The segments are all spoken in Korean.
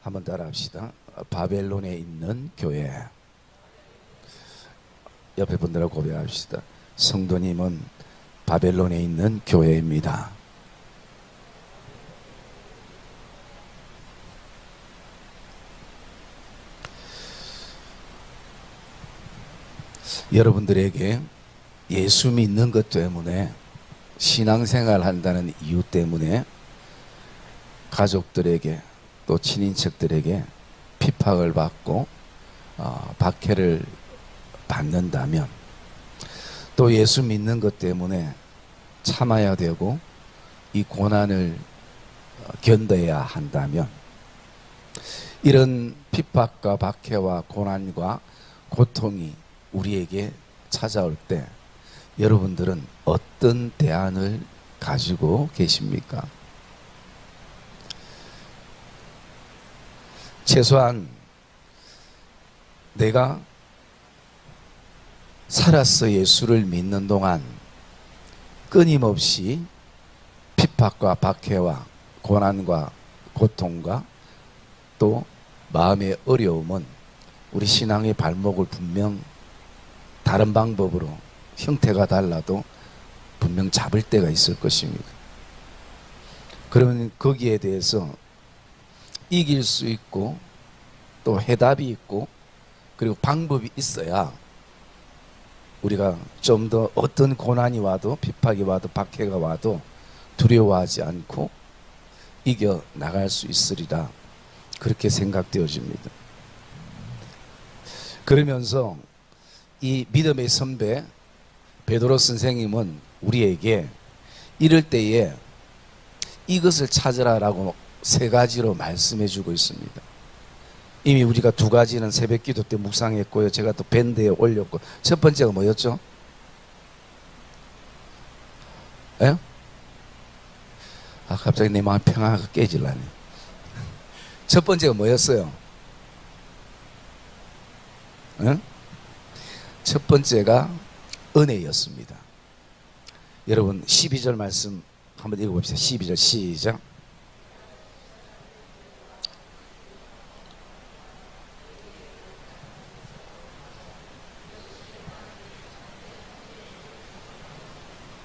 한번 따라합시다. 바벨론에 있는 교회. 옆에 분들하고 고백합시다. 성도님은 바벨론에 있는 교회입니다. 여러분들에게 예수 믿는 것 때문에, 신앙생활 한다는 이유 때문에 가족들에게 또 친인척들에게 핍박을 받고 박해를 받는다면, 또 예수 믿는 것 때문에 참아야 되고 이 고난을 견뎌야 한다면, 이런 핍박과 박해와 고난과 고통이 우리에게 찾아올 때 여러분들은 어떤 대안을 가지고 계십니까? 최소한 내가 살아서 예수를 믿는 동안 끊임없이 핍박과 박해와 고난과 고통과 또 마음의 어려움은 우리 신앙의 발목을 분명 다른 방법으로, 형태가 달라도 분명 잡을 때가 있을 것입니다. 그러면 거기에 대해서 이길 수 있고 또 해답이 있고 그리고 방법이 있어야 우리가 좀 더 어떤 고난이 와도, 핍박이 와도, 박해가 와도 두려워하지 않고 이겨 나갈 수 있으리라, 그렇게 생각되어집니다. 그러면서 이 믿음의 선배 베드로 선생님은 우리에게 이럴 때에 이것을 찾으라라고 세 가지로 말씀해 주고 있습니다. 이미 우리가 두 가지는 새벽기도 때 묵상했고요, 제가 또 밴드에 올렸고, 첫 번째가 뭐였죠? 예? 갑자기 내 마음 평화가 깨질라네. 첫 번째가 뭐였어요? 예? 첫 번째가 은혜였습니다. 여러분 12절 말씀 한번 읽어봅시다. 12절 시작.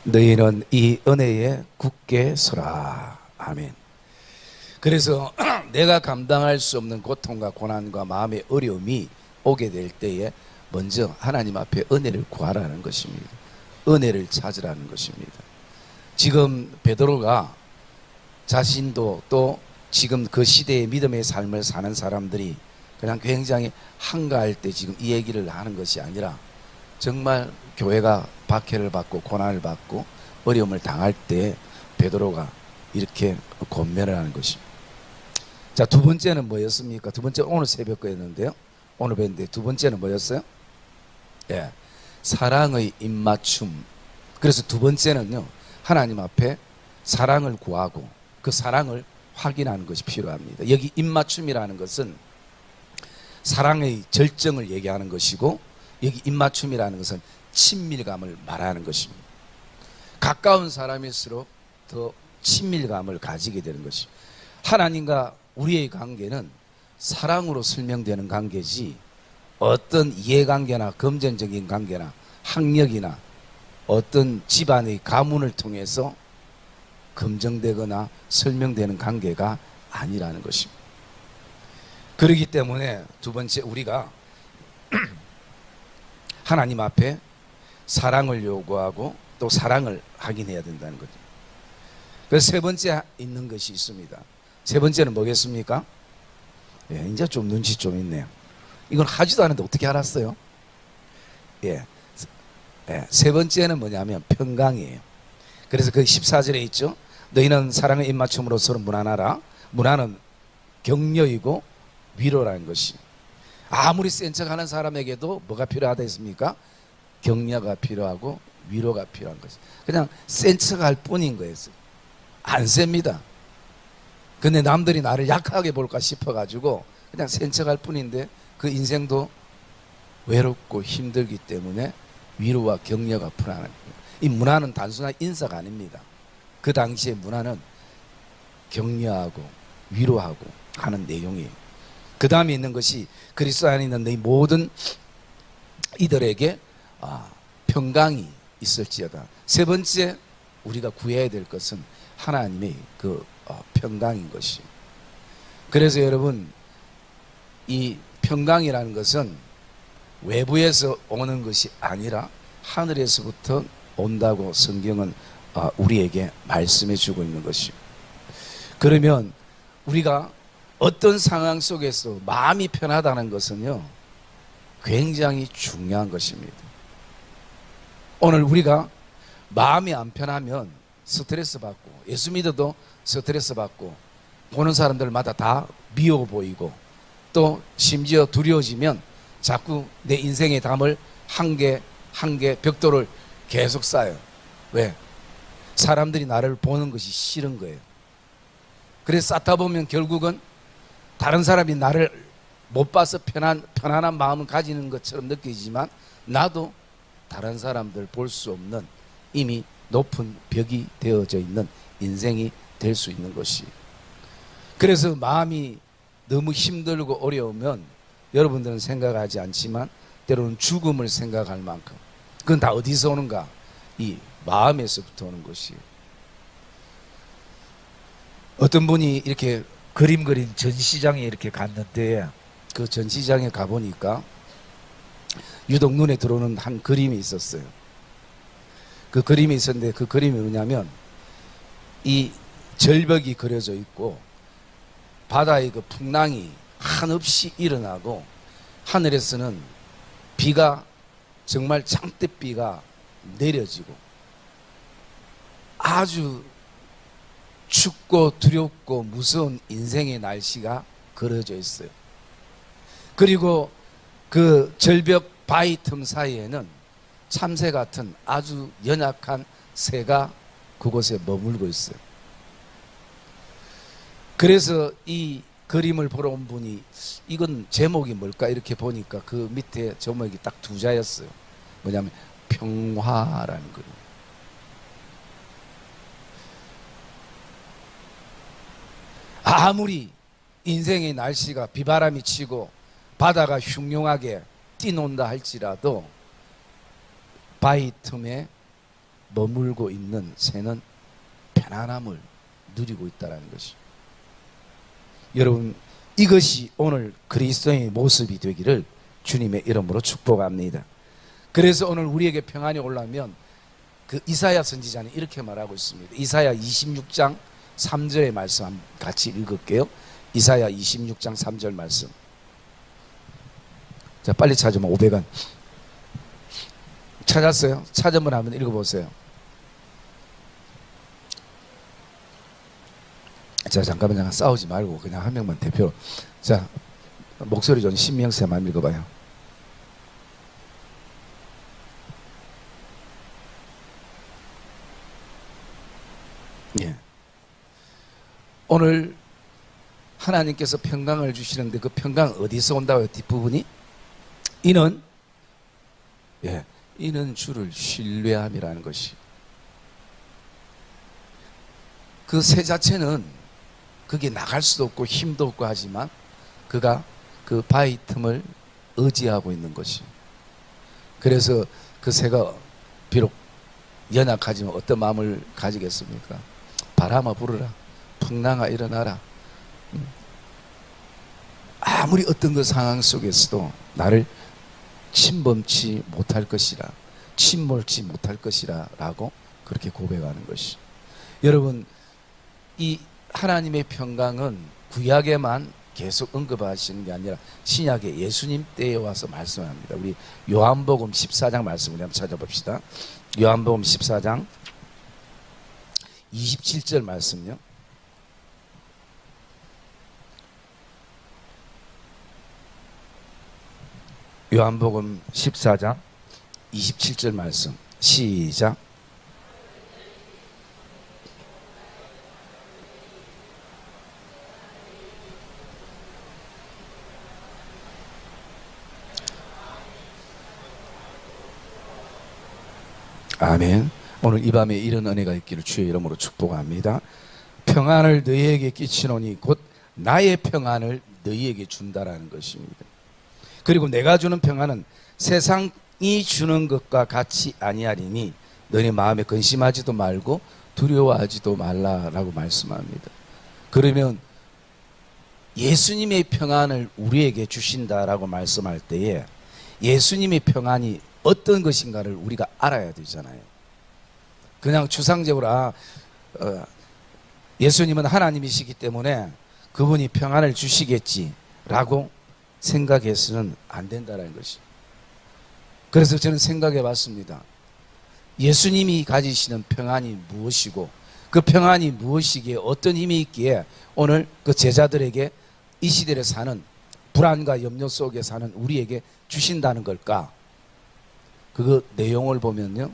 너희는 이 은혜에 굳게 서라. 아멘. 그래서 내가 감당할 수 없는 고통과 고난과 마음의 어려움이 오게 될 때에 먼저 하나님 앞에 은혜를 구하라는 것입니다. 은혜를 찾으라는 것입니다. 지금 베드로가 자신도 또 지금 그 시대의 믿음의 삶을 사는 사람들이 그냥 굉장히 한가할 때 지금 이 얘기를 하는 것이 아니라 정말 교회가 박해를 받고 고난을 받고 어려움을 당할 때 베드로가 이렇게 권면을 하는 것입니다. 자, 두 번째는 뭐였습니까? 두 번째 오늘 새벽 거였는데요. 오늘 뵀는데 두 번째는 뭐였어요? 예, 사랑의 입맞춤. 그래서 두 번째는요, 하나님 앞에 사랑을 구하고 그 사랑을 확인하는 것이 필요합니다. 여기 입맞춤이라는 것은 사랑의 절정을 얘기하는 것이고, 여기 입맞춤이라는 것은 친밀감을 말하는 것입니다. 가까운 사람일수록 더 친밀감을 가지게 되는 것입니다. 하나님과 우리의 관계는 사랑으로 설명되는 관계지, 어떤 이해관계나 금전적인 관계나 학력이나 어떤 집안의 가문을 통해서 검증되거나 설명되는 관계가 아니라는 것입니다. 그렇기 때문에 두 번째, 우리가 하나님 앞에 사랑을 요구하고 또 사랑을 확인해야 된다는 거죠. 그래서 세 번째 있는 것이 있습니다. 세 번째는 뭐겠습니까? 예, 이제 좀 눈치 좀 있네요. 이건 하지도 않았는데 어떻게 알았어요? 예, 세 번째는 뭐냐면 평강이에요. 그래서 그 14절에 있죠. 너희는 사랑의 입맞춤으로 서로 문안하라. 문안은 격려이고 위로라는 것이, 아무리 센 척하는 사람에게도 뭐가 필요하다 했습니까? 격려가 필요하고 위로가 필요한 것이. 그냥 센 척할 뿐인 거예요. 안 셉니다. 근데 남들이 나를 약하게 볼까 싶어가지고 그냥 센 척할 뿐인데 그 인생도 외롭고 힘들기 때문에 위로와 격려가 필요한 거예요. 이 문화는 단순한 인사가 아닙니다. 그 당시에 문화는 격려하고 위로하고 하는 내용이에요. 그 다음에 있는 것이 그리스도 안에 있는 너희 모든 이들에게 평강이 있을지어다. 세 번째 우리가 구해야 될 것은 하나님의 그 평강인 것이. 그래서 여러분, 이 평강이라는 것은 외부에서 오는 것이 아니라 하늘에서부터 온다고 성경은 우리에게 말씀해 주고 있는 것이요. 그러면 우리가 어떤 상황 속에서 마음이 편하다는 것은요, 굉장히 중요한 것입니다. 오늘 우리가 마음이 안 편하면 스트레스 받고, 예수 믿어도 스트레스 받고, 보는 사람들마다 다 미워 보이고, 또 심지어 두려워지면 자꾸 내 인생의 담을 한 개 한 개 벽돌을 계속 쌓아요. 왜? 사람들이 나를 보는 것이 싫은 거예요. 그래서 쌓다 보면 결국은 다른 사람이 나를 못 봐서 편안한 마음을 가지는 것처럼 느끼지만, 나도 다른 사람들 볼 수 없는 이미 높은 벽이 되어져 있는 인생이 될 수 있는 것이. 그래서 마음이 너무 힘들고 어려우면 여러분들은 생각하지 않지만 때로는 죽음을 생각할 만큼, 그건 다 어디서 오는가? 이 마음에서부터 오는 것이에요. 어떤 분이 이렇게 그림 그린 전시장에 이렇게 갔는데, 그 전시장에 가보니까 유독 눈에 들어오는 한 그림이 있었어요. 그 그림이 있었는데, 그 그림이 뭐냐면 이 절벽이 그려져 있고 바다의 그 풍랑이 한없이 일어나고, 하늘에서는 비가 정말 장대비가 내려지고, 아주 춥고 두렵고 무서운 인생의 날씨가 그려져 있어요. 그리고 그 절벽 바위 틈 사이에는 참새 같은 아주 연약한 새가 그곳에 머물고 있어요. 그래서 이 그림을 보러 온 분이 이건 제목이 뭘까 이렇게 보니까 그 밑에 제목이 딱 두 자였어요. 뭐냐면 평화라는 그림. 아무리 인생의 날씨가 비바람이 치고 바다가 흉흉하게 뛰논다 할지라도 바위 틈에 머물고 있는 새는 편안함을 누리고 있다는 것이. 여러분, 이것이 오늘 그리스도의 모습이 되기를 주님의 이름으로 축복합니다. 그래서 오늘 우리에게 평안이 오려면 그 이사야 선지자는 이렇게 말하고 있습니다. 이사야 26장 3절의 말씀 같이 읽을게요. 이사야 26장 3절 말씀. 자, 빨리 찾으면 500원. 찾았어요? 찾으면 한번 읽어보세요. 자, 잠깐만 싸우지 말고 그냥 한 명만 대표로. 자, 목소리 좋은 신명세만 읽어봐요. 예. 오늘 하나님께서 평강을 주시는데 그 평강 어디서 온다고요? 뒷부분이 이는 주를 신뢰함이라는 것이. 그 새 자체는 그게 나갈 수도 없고 힘도 없고 하지만 그가 그 바위 틈을 의지하고 있는 것이. 그래서 그 새가 비록 연약하지만 어떤 마음을 가지겠습니까? 바람아 불어라, 풍랑아 일어나라. 아무리 어떤 그 상황 속에서도 나를 침범치 못할 것이라, 침몰치 못할 것이라 라고 그렇게 고백하는 것이. 여러분, 이 하나님의 평강은 구약에만 계속 언급하시는 게 아니라 신약의 예수님 때에 와서 말씀합니다. 우리 요한복음 14장 말씀을 한번 찾아봅시다. 요한복음 14장 27절 말씀요. 요한복음 14장 27절 말씀 시작. 아멘. 오늘 이 밤에 이런 은혜가 있기를 주의 이름으로 축복합니다. 평안을 너희에게 끼치노니 곧 나의 평안을 너희에게 준다라는 것입니다. 그리고 내가 주는 평안은 세상이 주는 것과 같이 아니하리니 너희 마음에 근심하지도 말고 두려워하지도 말라라고 말씀합니다. 그러면 예수님의 평안을 우리에게 주신다라고 말씀할 때에 예수님의 평안이 어떤 것인가를 우리가 알아야 되잖아요. 그냥 추상적으로 예수님은 하나님이시기 때문에 그분이 평안을 주시겠지라고 생각해서는 안 된다는 것이. 그래서 저는 생각해 봤습니다. 예수님이 가지시는 평안이 무엇이고 그 평안이 무엇이기에 어떤 힘이 있기에 오늘 그 제자들에게 이 시대에 사는 불안과 염려 속에 사는 우리에게 주신다는 걸까? 그 내용을 보면요,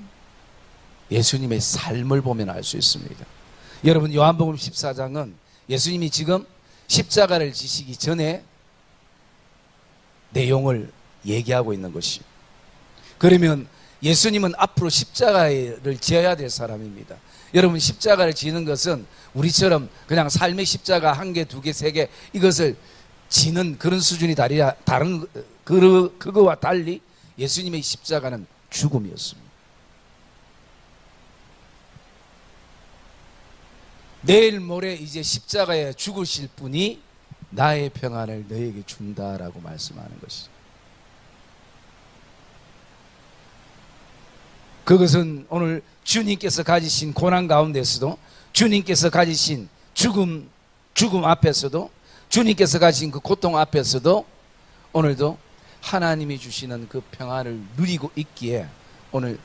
예수님의 삶을 보면 알 수 있습니다. 여러분, 요한복음 14장은 예수님이 지금 십자가를 지시기 전에 내용을 얘기하고 있는 것이. 그러면 예수님은 앞으로 십자가를 지어야 될 사람입니다. 여러분, 십자가를 지는 것은 우리처럼 그냥 삶의 십자가 한 개, 두 개, 세 개 이것을 지는 그런 수준이 다른 그거와 달리 예수님의 십자가는 죽음이었습니다. 내일 모레 이제 십자가에 죽으실 분이 나의 평안을 너에게 준다라고 말씀하는 것이죠. 그것은 오늘 주님께서 가지신 고난 가운데서도, 주님께서 가지신 죽음 앞에서도, 주님께서 가지신 그 고통 앞에서도 오늘도 하나님이 주시는 그 평안을 누리고 있기에 오늘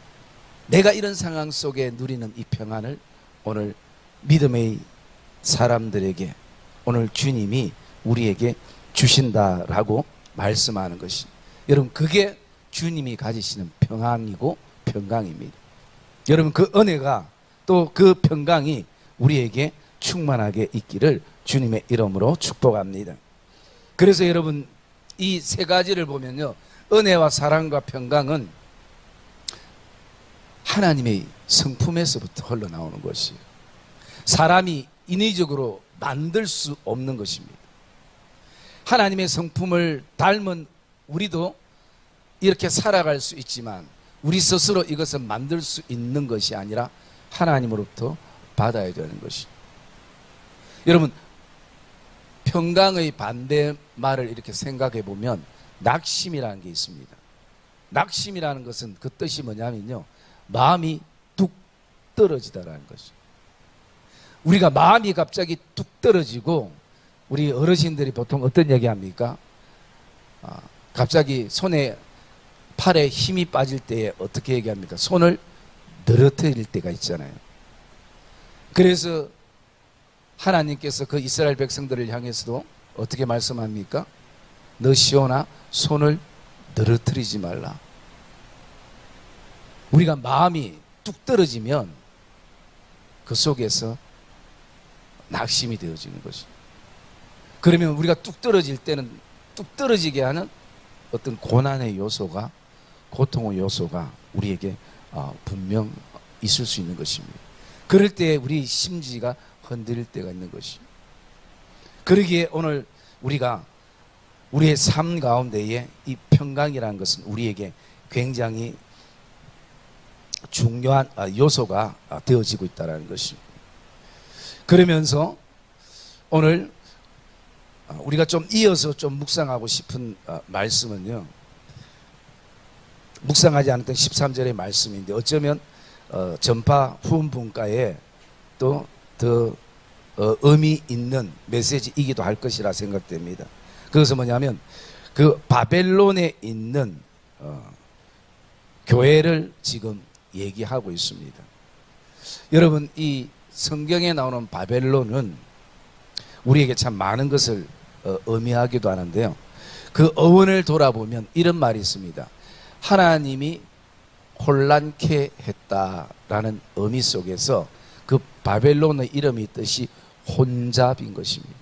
내가 이런 상황 속에 누리는 이 평안을 오늘 믿음의 사람들에게 오늘 주님이 우리에게 주신다라고 말씀하는 것이, 여러분, 그게 주님이 가지시는 평안이고 평강입니다. 여러분, 그 은혜가 또 그 평강이 우리에게 충만하게 있기를 주님의 이름으로 축복합니다. 그래서 여러분, 이 세 가지를 보면요, 은혜와 사랑과 평강은 하나님의 성품에서부터 흘러나오는 것이에요. 사람이 인위적으로 만들 수 없는 것입니다. 하나님의 성품을 닮은 우리도 이렇게 살아갈 수 있지만 우리 스스로 이것을 만들 수 있는 것이 아니라 하나님으로부터 받아야 되는 것이. 여러분, 평강의 반대말을 이렇게 생각해 보면 낙심이라는 게 있습니다. 낙심이라는 것은 그 뜻이 뭐냐면요, 마음이 뚝 떨어지다라는 것이. 우리가 마음이 갑자기 뚝 떨어지고, 우리 어르신들이 보통 어떤 얘기 합니까? 갑자기 팔에 힘이 빠질 때에 어떻게 얘기합니까? 손을 늘어뜨릴 때가 있잖아요. 그래서 하나님께서 그 이스라엘 백성들을 향해서도 어떻게 말씀합니까? 너 시온아, 손을 늘어뜨리지 말라. 우리가 마음이 뚝 떨어지면 그 속에서 낙심이 되어지는 것이. 그러면 우리가 뚝 떨어질 때는 뚝 떨어지게 하는 어떤 고난의 요소가, 고통의 요소가 우리에게 분명 있을 수 있는 것입니다. 그럴 때 우리 심지가 흔들릴 때가 있는 것이. 그러기에 오늘 우리가 우리의 삶 가운데에 이 평강이라는 것은 우리에게 굉장히 중요한 요소가 되어지고 있다는 것입니다. 그러면서 오늘 우리가 좀 이어서 좀 묵상하고 싶은 말씀은요, 묵상하지 않았던 13절의 말씀인데 어쩌면 전파 후원분과에 또 더 의미 있는 메시지이기도 할 것이라 생각됩니다. 그것은 뭐냐면 그 바벨론에 있는 교회를 지금 얘기하고 있습니다. 여러분, 이 성경에 나오는 바벨론은 우리에게 참 많은 것을 의미하기도 하는데요, 그 어원을 돌아보면 이런 말이 있습니다. 하나님이 혼란케 했다라는 의미 속에서 그 바벨론의 이름의 뜻이 혼잡인 것입니다.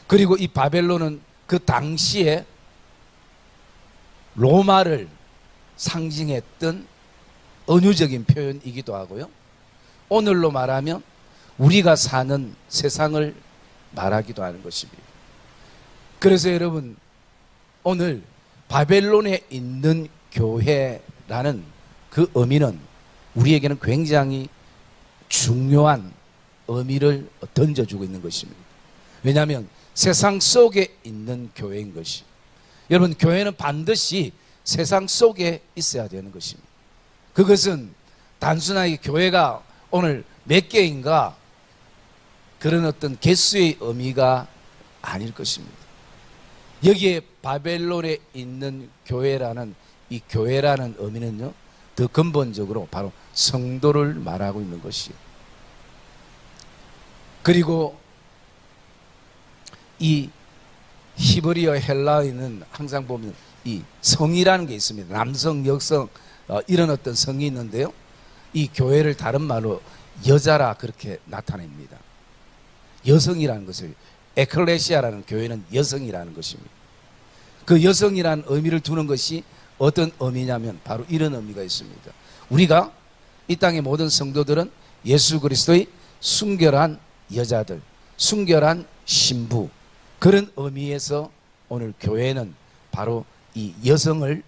그리고 이 바벨론은 그 당시에 로마를 상징했던 은유적인 표현이기도 하고요, 오늘로 말하면 우리가 사는 세상을 말하기도 하는 것입니다. 그래서 여러분, 오늘 바벨론에 있는 교회라는 그 의미는 우리에게는 굉장히 중요한 의미를 던져주고 있는 것입니다. 왜냐하면 세상 속에 있는 교회인 것이, 여러분, 교회는 반드시 세상 속에 있어야 되는 것입니다. 그것은 단순하게 교회가 오늘 몇 개인가 그런 어떤 개수의 의미가 아닐 것입니다. 여기에 바벨론에 있는 교회라는 이 교회라는 의미는요, 더 근본적으로 바로 성도를 말하고 있는 것이에요. 그리고 이 히브리어 헬라어에는 항상 보면 이 성이라는 게 있습니다. 남성, 여성 이런 어떤 성이 있는데요, 이 교회를 다른 말로 여자라 그렇게 나타냅니다. 여성이라는 것을, 에클레시아라는 교회는 여성이라는 것입니다. 그 여성이라는 의미를 두는 것이 어떤 의미냐면 바로 이런 의미가 있습니다. 우리가 이 땅의 모든 성도들은 예수 그리스도의 순결한 여자들, 순결한 신부, 그런 의미에서 오늘 교회는 바로 이 여성을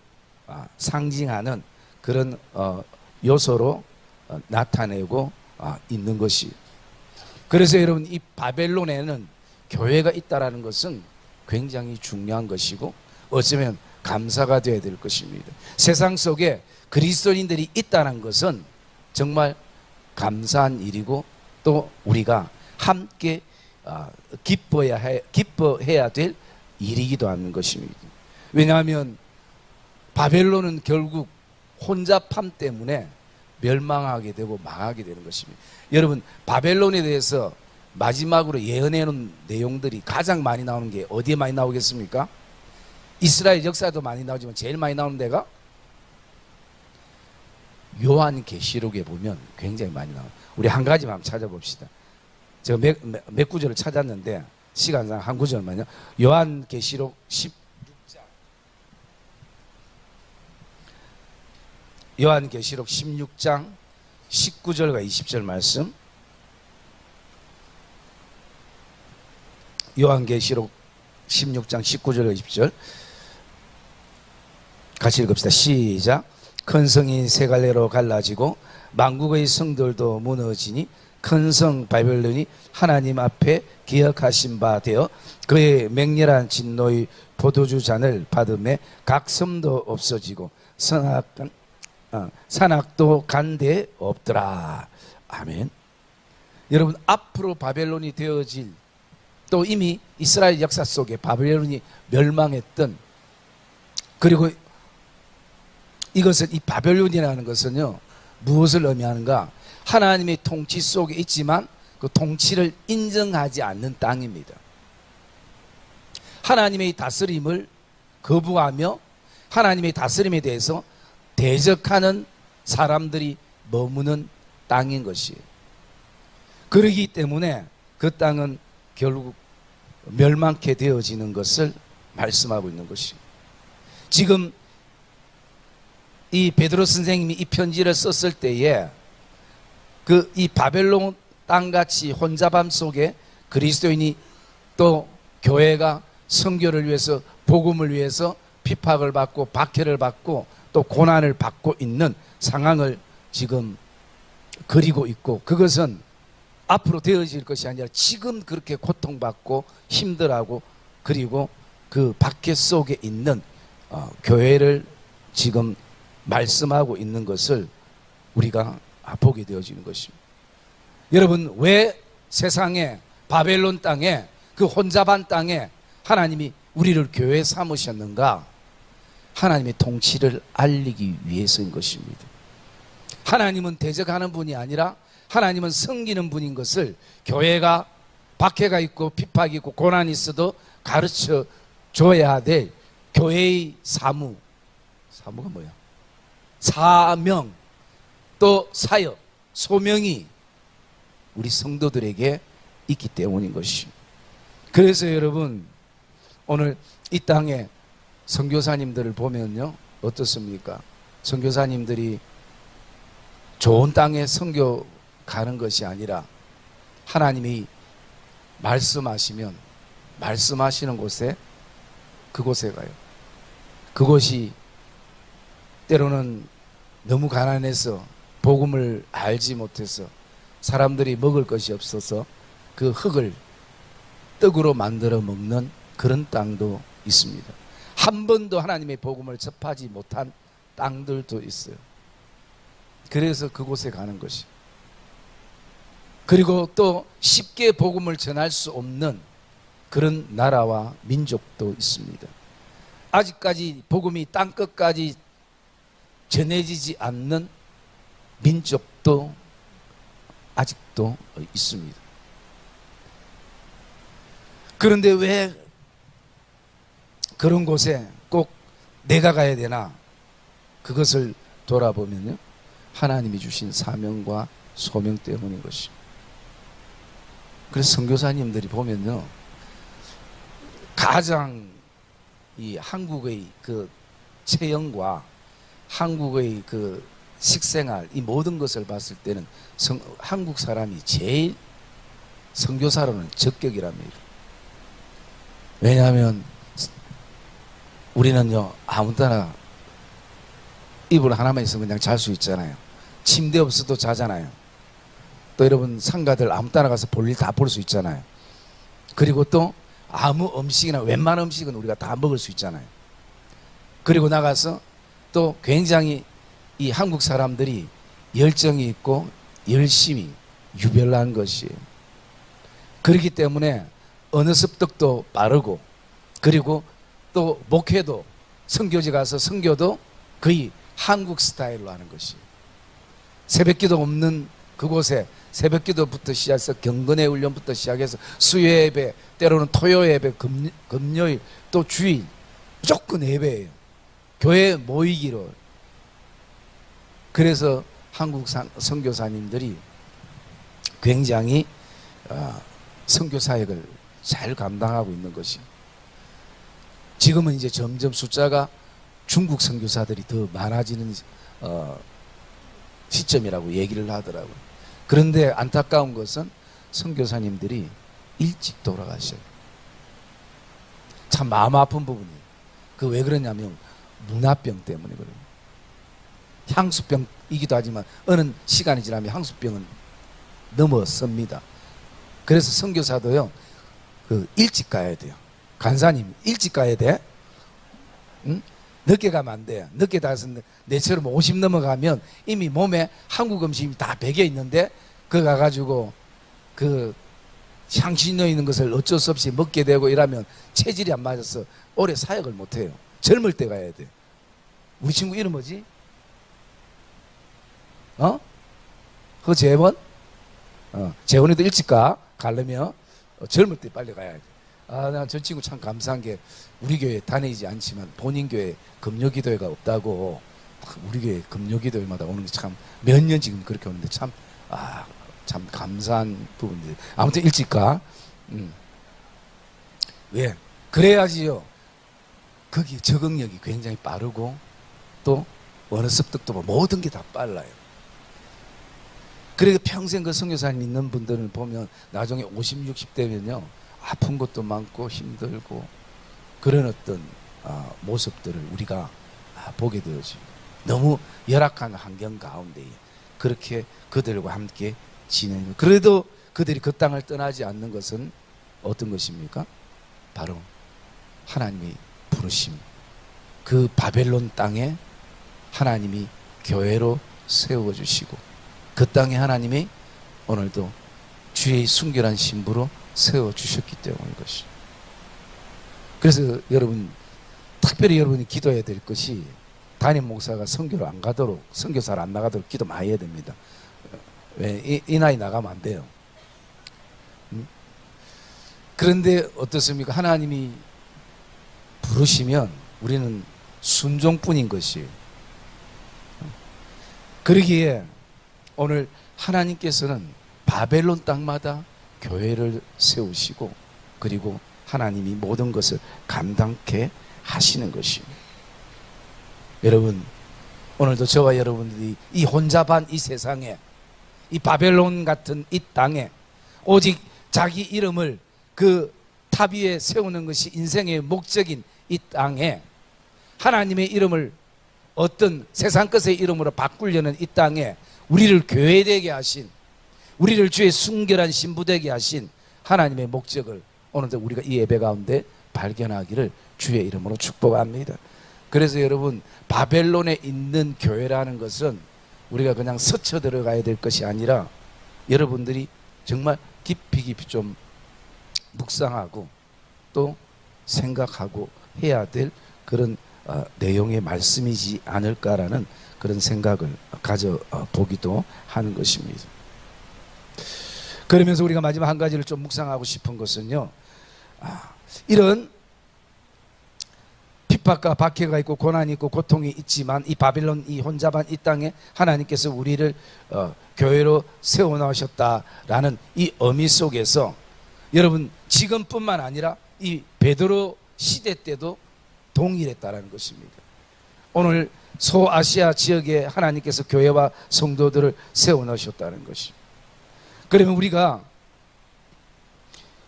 상징하는 그런 요소로 나타내고 있는 것이. 그래서 여러분, 이 바벨론에는 교회가 있다라는 것은 굉장히 중요한 것이고 어쩌면 감사가 되어야 될 것입니다. 세상 속에 그리스도인들이 있다는 것은 정말 감사한 일이고 또 우리가 함께 기뻐해야 될 일이기도 하는 것입니다. 왜냐하면 바벨론은 결국 혼잡함 때문에 멸망하게 되고 망하게 되는 것입니다. 여러분, 바벨론에 대해서 마지막으로 예언해 놓은 내용들이 가장 많이 나오는 게 어디에 많이 나오겠습니까? 이스라엘 역사도 많이 나오지만 제일 많이 나오는 데가 요한계시록에 보면 굉장히 많이 나와요. 우리 한 가지만 한번 찾아봅시다. 제가 몇 구절을 찾았는데 시간상 한 구절만요. 요한계시록 16장, 요한계시록 16장 19절과 20절 말씀. 요한계시록 16장 19절과 20절 같이 읽읍시다. 시작. 큰 성이 세 갈래로 갈라지고 만국의 성들도 무너지니 큰 성 바벨론이 하나님 앞에 기억하신 바 되어 그의 맹렬한 진노의 포도주 잔을 받음에 각 섬도 없어지고 산악도 간데 없더라. 아멘. 여러분, 앞으로 바벨론이 되어질, 또 이미 이스라엘 역사 속에 바벨론이 멸망했던, 그리고 이것은, 이 바벨론이라는 것은요 무엇을 의미하는가? 하나님의 통치 속에 있지만 그 통치를 인정하지 않는 땅입니다. 하나님의 다스림을 거부하며 하나님의 다스림에 대해서 대적하는 사람들이 머무는 땅인 것이에요. 그러기 때문에 그 땅은 결국 멸망케 되어지는 것을 말씀하고 있는 것이에요. 지금 이 베드로 선생님이 이 편지를 썼을 때에 이 바벨론 땅같이 혼잡함 속에 그리스도인이 또 교회가 선교를 위해서, 복음을 위해서 핍박을 받고 박해를 받고 또 고난을 받고 있는 상황을 지금 그리고 있고, 그것은 앞으로 되어질 것이 아니라 지금 그렇게 고통받고 힘들어하고, 그리고 그 박해 속에 있는 교회를 지금 말씀하고 있는 것을 우리가 보게 되어지는 것입니다. 여러분, 왜 세상에, 바벨론 땅에, 그 혼잡한 땅에 하나님이 우리를 교회 삼으셨는가? 하나님의 통치를 알리기 위해서인 것입니다. 하나님은 대적하는 분이 아니라 하나님은 섬기는 분인 것을 교회가 박해가 있고 핍박이 있고 고난이 있어도 가르쳐 줘야 될 교회의 사무가 뭐야? 사명, 또 사역, 소명이 우리 성도들에게 있기 때문인 것이. 그래서 여러분, 오늘 이 땅에 선교사님들을 보면요 어떻습니까? 선교사님들이 좋은 땅에 선교 가는 것이 아니라 하나님이 말씀하시면 말씀하시는 곳에 그곳에 가요. 그곳이 때로는 너무 가난해서 복음을 알지 못해서 사람들이 먹을 것이 없어서 그 흙을 떡으로 만들어 먹는 그런 땅도 있습니다. 한 번도 하나님의 복음을 접하지 못한 땅들도 있어요. 그래서 그곳에 가는 것이. 그리고 또 쉽게 복음을 전할 수 없는 그런 나라와 민족도 있습니다. 아직까지 복음이 땅끝까지 전해지지 않는 민족도 아직도 있습니다. 그런데 왜 그런 곳에 꼭 내가 가야 되나? 그것을 돌아보면요, 하나님이 주신 사명과 소명 때문인 것입니다. 그래서 선교사님들이 보면요, 가장 이 한국의 그 체형과 한국의 그 식생활, 이 모든 것을 봤을 때는 한국 사람이 제일 선교사로는 적격이랍니다. 왜냐하면 우리는요, 아무 때나 이불 하나만 있으면 그냥 잘 수 있잖아요. 침대 없어도 자잖아요. 또 여러분 상가들 아무 때나 가서 볼 일 다 볼 수 있잖아요. 그리고 또 아무 음식이나 웬만한 음식은 우리가 다 먹을 수 있잖아요. 그리고 나가서 또 굉장히 이 한국 사람들이 열정이 있고 열심히 유별난 것이에요. 그렇기 때문에 어느 습득도 빠르고, 그리고 또 목회도, 선교지 가서 선교도 거의 한국 스타일로 하는 것이에요. 새벽기도 없는 그곳에 새벽기도부터 시작해서 경건의 훈련부터 시작해서 수요예배, 때로는 토요예배, 금요일, 또 주일 무조건 예배예요. 교회 모이기로. 그래서 한국 선교사님들이 굉장히 선교 사역을 잘 감당하고 있는 것이, 지금은 이제 점점 숫자가 중국 선교사들이 더 많아지는 시점이라고 얘기를 하더라고요. 그런데 안타까운 것은 선교사님들이 일찍 돌아가셔요. 참 마음 아픈 부분이에요. 그 왜 그러냐면 문화병 때문에 그래요. 향수병이기도 하지만 어느 시간이 지나면 향수병은 넘어섭니다. 그래서 선교사도요, 그 일찍 가야 돼요. 간사님 일찍 가야 돼. 응? 늦게 가면 안 돼. 늦게 가서 내처럼 50 넘어가면 이미 몸에 한국 음식이 다 배겨 있는데, 그 가가지고 그 향신료 있는 것을 어쩔 수 없이 먹게 되고 이러면 체질이 안 맞아서 오래 사역을 못 해요. 젊을 때 가야 돼. 우리 친구 이름 뭐지? 재원? 재원이도 일찍 가려면 젊을 때 빨리 가야 돼. 나 저 친구 참 감사한 게, 우리 교회 다니지 않지만 본인 교회 금요기도회가 없다고 우리 교회 금요기도회마다 오는 게 참 몇 년 지금 그렇게 오는데 참 감사한 부분들. 아무튼 일찍 가. 왜? 그래야지요, 거기 적응력이 굉장히 빠르고 또 어느 습득도 모든 게 다 빨라요. 그래서 평생 그 선교사님 있는 분들을 보면 나중에 50, 60대면요 아픈 것도 많고 힘들고 그런 어떤 모습들을 우리가 보게 되어지. 너무 열악한 환경 가운데 그렇게 그들과 함께 지내는. 그래도 그들이 그 땅을 떠나지 않는 것은 어떤 것입니까? 바로 하나님의 부르심. 그 바벨론 땅에 하나님이 교회로 세워주시고, 그 땅에 하나님이 오늘도 주의 순결한 신부로 세워주셨기 때문인 것이. 그래서 여러분, 특별히 여러분이 기도해야 될 것이, 담임 목사가 선교를 안 가도록, 선교사를 안 나가도록 기도 많이 해야 됩니다. 왜? 이 나이 나가면 안 돼요. 그런데 어떻습니까? 하나님이 부르시면 우리는 순종뿐인 것이에요. 그러기에 오늘 하나님께서는 바벨론 땅마다 교회를 세우시고, 그리고 하나님이 모든 것을 감당케 하시는 것입니다. 여러분, 오늘도 저와 여러분들이 이 혼잡한 이 세상에, 이 바벨론 같은 이 땅에 오직 자기 이름을 그 탑 위에 세우는 것이 인생의 목적인 이 땅에 하나님의 이름을 어떤 세상 것의 이름으로 바꾸려는 이 땅에 우리를 교회되게 하신, 우리를 주의 순결한 신부되게 하신 하나님의 목적을 오늘도 우리가 이 예배 가운데 발견하기를 주의 이름으로 축복합니다. 그래서 여러분, 바벨론에 있는 교회라는 것은 우리가 그냥 스쳐 들어가야 될 것이 아니라 여러분들이 정말 깊이 좀 묵상하고 또 생각하고 해야 될 그런 내용의 말씀이지 않을까라는 그런 생각을 가져보기도 하는 것입니다. 그러면서 우리가 마지막 한 가지를 좀 묵상하고 싶은 것은요, 이런 핍박과 박해가 있고 고난이 있고 고통이 있지만 이 바빌론 이 혼잡한 이 땅에 하나님께서 우리를 교회로 세워놓으셨다라는 이 의미 속에서 여러분, 지금뿐만 아니라 이 베드로 시대 때도 동일했다라는 것입니다. 오늘 소아시아 지역에 하나님께서 교회와 성도들을 세워놓으셨다는 것입니다. 그러면 우리가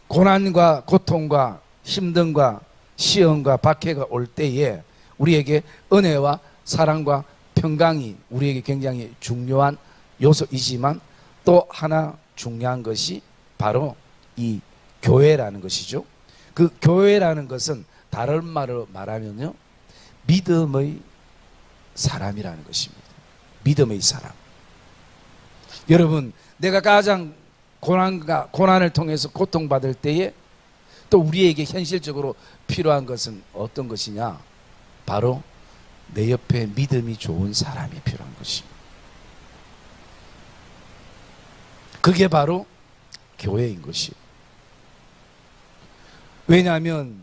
고난과 고통과 힘듦과 시험과 박해가 올 때에 우리에게 은혜와 사랑과 평강이 우리에게 굉장히 중요한 요소이지만 또 하나 중요한 것이 바로 이 교회라는 것이죠. 그 교회라는 것은 다른 말로 말하면요, 믿음의 사람이라는 것입니다. 믿음의 사람. 여러분, 내가 가장 고난을 통해서 고통받을 때에 또 우리에게 현실적으로 필요한 것은 어떤 것이냐? 바로 내 옆에 믿음이 좋은 사람이 필요한 것입니다. 그게 바로 교회인 것이에요. 왜냐하면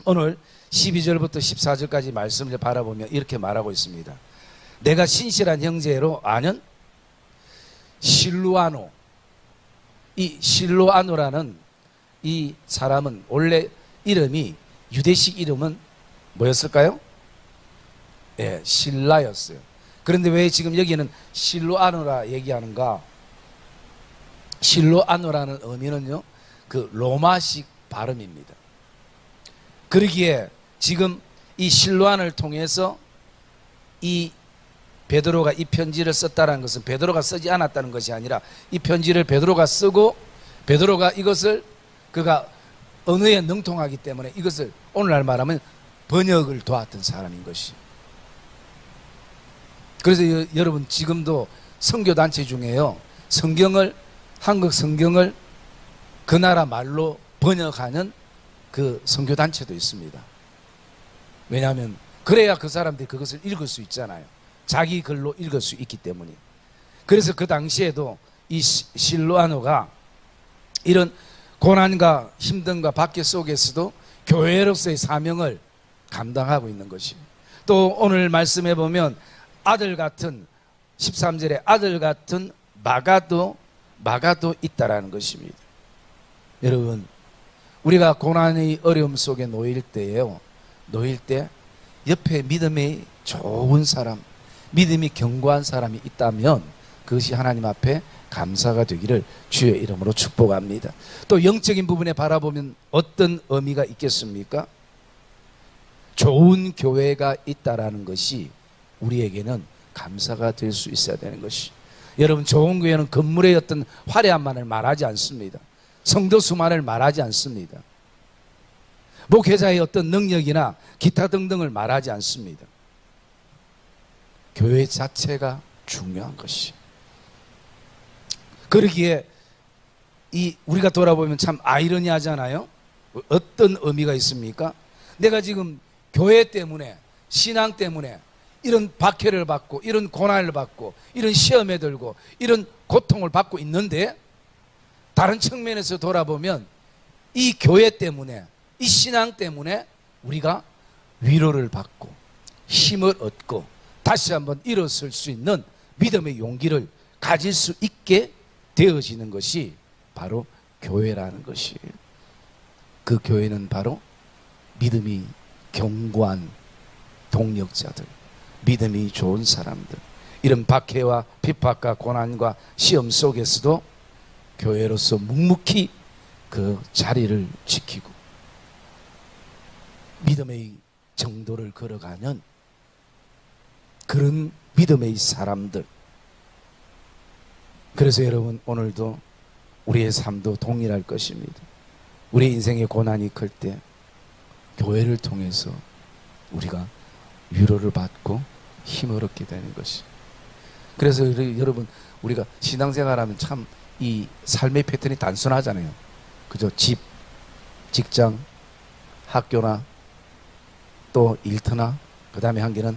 오늘 12절부터 14절까지 말씀을 바라보면 이렇게 말하고 있습니다. 내가 신실한 형제로 아는 실루아노. 이 실루아노라는 이 사람은 원래 이름이, 유대식 이름은 뭐였을까요? 예, 실라였어요. 그런데 왜 지금 여기는 실루아노라 얘기하는가? 실루아노라는 의미는요, 그 로마식 발음입니다. 그러기에 지금 이 실루안을 통해서 이 베드로가 이 편지를 썼다는 것은 베드로가 쓰지 않았다는 것이 아니라 이 편지를 베드로가 쓰고 베드로가 이것을 그가 언어에 능통하기 때문에 이것을 오늘날 말하면 번역을 도왔던 사람인 것이. 그래서 여러분, 지금도 선교단체 중에요, 성경을, 한국 성경을 그 나라 말로 번역하는 그 선교단체도 있습니다. 왜냐하면 그래야 그 사람들이 그것을 읽을 수 있잖아요. 자기 글로 읽을 수 있기 때문에. 그래서 그 당시에도 이 실루아노가 이런 고난과 힘듦과 박해 속에서도 교회로서의 사명을 감당하고 있는 것입니다. 또 오늘 말씀해 보면 아들 같은, 13절에 아들 같은 마가도 있다라는 것입니다. 여러분, 우리가 고난의 어려움 속에 놓일 때예요, 놓일 때 옆에 믿음이 좋은 사람, 믿음이 견고한 사람이 있다면 그것이 하나님 앞에 감사가 되기를 주의 이름으로 축복합니다. 또 영적인 부분에 바라보면 어떤 의미가 있겠습니까? 좋은 교회가 있다라는 것이 우리에게는 감사가 될 수 있어야 되는 것이. 여러분, 좋은 교회는 건물의 어떤 화려함만을 말하지 않습니다. 성도 수만을 말하지 않습니다. 목회자의 어떤 능력이나 기타 등등을 말하지 않습니다. 교회 자체가 중요한 것이. 그러기에 우리가 돌아보면 참 아이러니하잖아요. 어떤 의미가 있습니까? 내가 지금 교회 때문에, 신앙 때문에 이런 박해를 받고 이런 고난을 받고 이런 시험에 들고 이런 고통을 받고 있는데, 다른 측면에서 돌아보면 이 교회 때문에, 이 신앙 때문에 우리가 위로를 받고 힘을 얻고 다시 한번 일어설 수 있는 믿음의 용기를 가질 수 있게 되어지는 것이 바로 교회라는 것이에요. 그 교회는 바로 믿음이 견고한 동력자들, 믿음이 좋은 사람들, 이런 박해와 핍박과 고난과 시험 속에서도 교회로서 묵묵히 그 자리를 지키고 믿음의 정도를 걸어가는 그런 믿음의 사람들. 그래서 여러분, 오늘도 우리의 삶도 동일할 것입니다. 우리의 인생의 고난이 클 때 교회를 통해서 우리가 위로를 받고 힘을 얻게 되는 것이. 그래서 여러분, 우리가 신앙생활하면 참 이 삶의 패턴이 단순하잖아요. 그죠? 집, 직장, 학교나 또 일터나 그 다음에 한 개는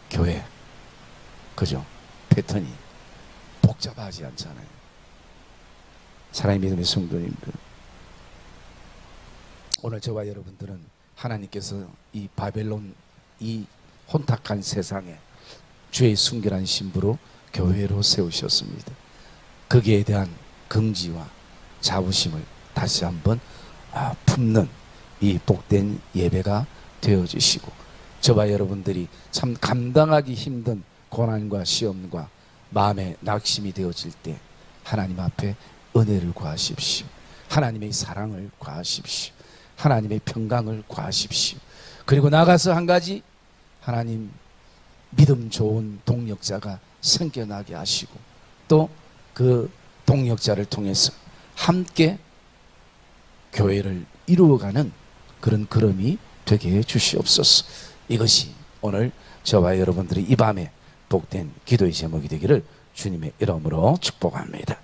교회. 그죠? 패턴이 복잡하지 않잖아요. 사랑의 믿음의 성도님들, 오늘 저와 여러분들은 하나님께서 이 바벨론, 이 혼탁한 세상에 주의 순결한 신부로 교회로 세우셨습니다. 거기에 대한 긍지와 자부심을 다시 한번 품는 이 복된 예배가 되어주시고, 저와 여러분들이 참 감당하기 힘든 고난과 시험과 마음의 낙심이 되어질 때 하나님 앞에 은혜를 구하십시오. 하나님의 사랑을 구하십시오. 하나님의 평강을 구하십시오. 그리고 나가서 한 가지, 하나님 믿음 좋은 동력자가 생겨나게 하시고, 또 그 동력자를 통해서 함께 교회를 이루어가는 그런 걸음이 되게 해 주시옵소서. 이것이 오늘 저와 여러분들이 이 밤에 복된 기도의 제목이 되기를 주님의 이름으로 축복합니다.